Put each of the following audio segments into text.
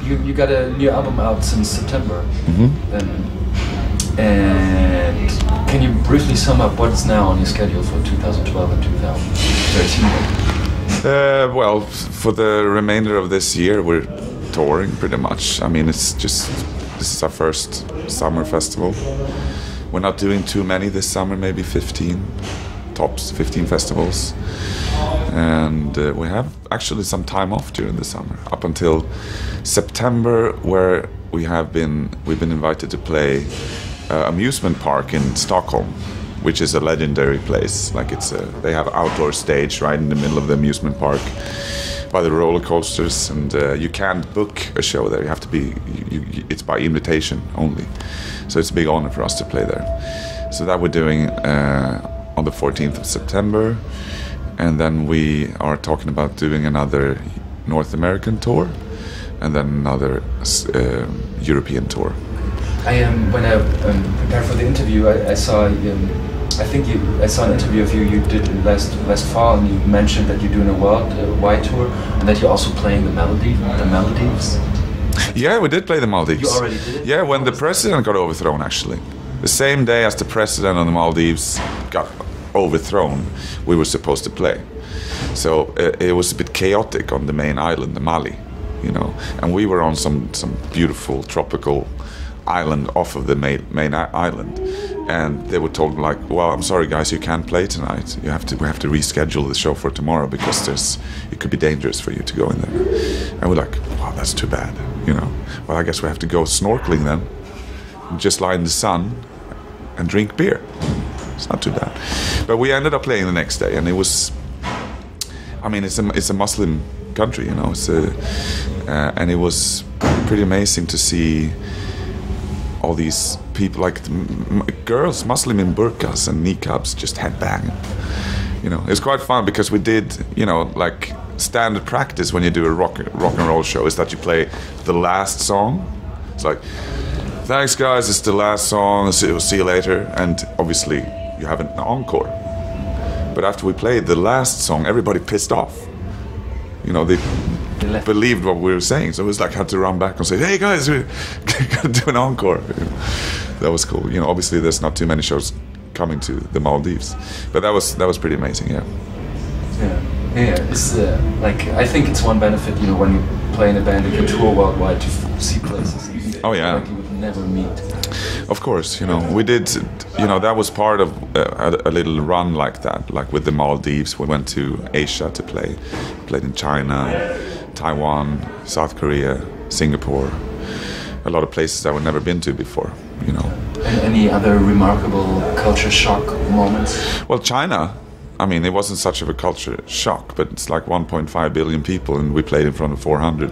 you got a new album out since September. Mm-hmm. And can you briefly sum up what's now on your schedule for 2012 and 2013? Well, for the remainder of this year, we're touring pretty much. I mean, this is our first summer festival. We're not doing too many this summer, maybe 15 tops, 15 festivals. And we have actually some time off during the summer, up until September, where we've been invited to play amusement park in Stockholm, which is a legendary place. Like they have an outdoor stage right in the middle of the amusement park by the roller coasters, and you can't book a show there. You have to be. It's by invitation only. So it's a big honor for us to play there. So that we're doing on the 14th of September, and then we are talking about doing another North American tour, and then another European tour. When I prepared for the interview, I saw I saw an interview of you did last fall, and you mentioned that you're doing a worldwide tour, and that you're also playing the Maldives. Yeah, we did play the Maldives. You already did it? Yeah, when the president got overthrown, actually. The same day as the president of the Maldives got overthrown, we were supposed to play. So it was a bit chaotic on the main island, the Mali, and we were on some beautiful tropical island off of the main island, and they were told, like, well, I'm sorry guys, you can't play tonight. We have to reschedule the show for tomorrow because it could be dangerous for you to go in there. And we're like, wow, that's too bad, Well, I guess we have to go snorkeling then, and just lie in the sun and drink beer. It's not too bad. But we ended up playing the next day, and it was, I mean, it's a Muslim country, and it was pretty amazing to see all these people, like girls, Muslim in burqas and niqabs, just headbanging. It was quite fun because we did, like standard practice when you do a rock and roll show is that you play the last song. It's like, thanks guys, it's the last song, we'll see you later. And obviously you have an encore. But after we played the last song, everybody pissed off. They believed what we were saying, so it was like I had to run back and say, "Hey guys, we're gonna do an encore." That was cool. Obviously there's not too many shows coming to the Maldives, but that was pretty amazing. Yeah. It's I think it's one benefit, when you play in a band and you tour worldwide to see places. Oh yeah. Like you would never meet. Of course, we did. That was part of a little run like that. Like with the Maldives, we went to Asia to play. Played in China, Taiwan, South Korea, Singapore, a lot of places that we've never been to before, And any other remarkable culture shock moments? Well, China, I mean, it wasn't such of a culture shock, but it's like 1.5 billion people, and we played in front of 400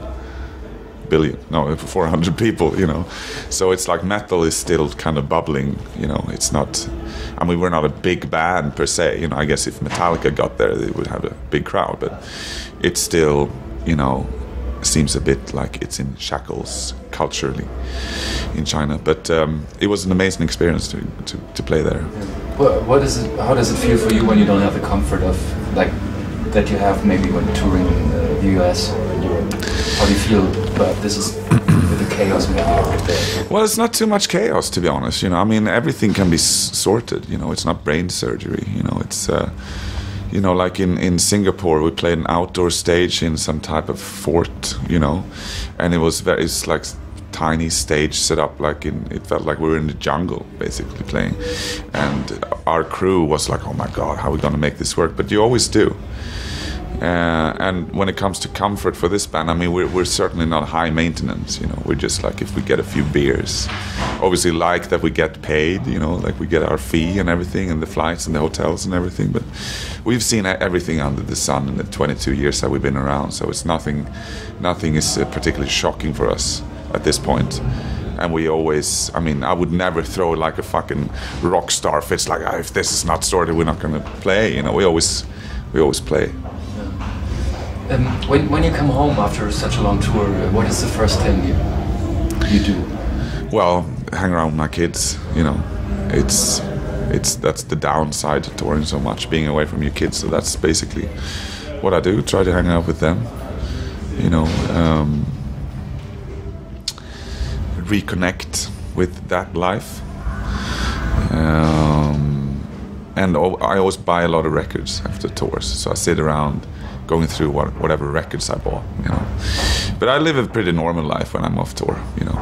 people, So it's like metal is still kind of bubbling, it's not, I mean, we're not a big band per se, I guess if Metallica got there, they would have a big crowd, but it's still, seems a bit like it's in shackles culturally in China. But it was an amazing experience to play there. How does it feel for you when you don't have the comfort of that you have maybe when touring in the US or in Europe? How do you feel about this is with the chaos maybe over there? Well, it's not too much chaos, to be honest. I mean, everything can be sorted. It's not brain surgery. It's like in Singapore, we played an outdoor stage in some type of fort, and it's like tiny stage set up it felt like we were in the jungle basically playing, and our crew was like, oh my god, how are we gonna make this work? But you always do. And when it comes to comfort for this band, I mean, we're certainly not high maintenance, We're just like, if we get a few beers, obviously like that we get paid, like we get our fee and everything, and the flights and the hotels and everything. But we've seen everything under the sun in the 22 years that we've been around, so it's nothing is particularly shocking for us at this point. And we always, I mean, I would never throw like a fucking rock star if it's like, if this is not sorted, we're not going to play. We always play. When you come home after such a long tour, what is the first thing you do? Well, hang around with my kids. That's the downside to touring so much, being away from your kids. So that's basically what I do. Try to hang out with them. reconnect with that life. And I always buy a lot of records after tours, so I sit around going through whatever records I bought, you know. But I live a pretty normal life when I'm off tour, you know.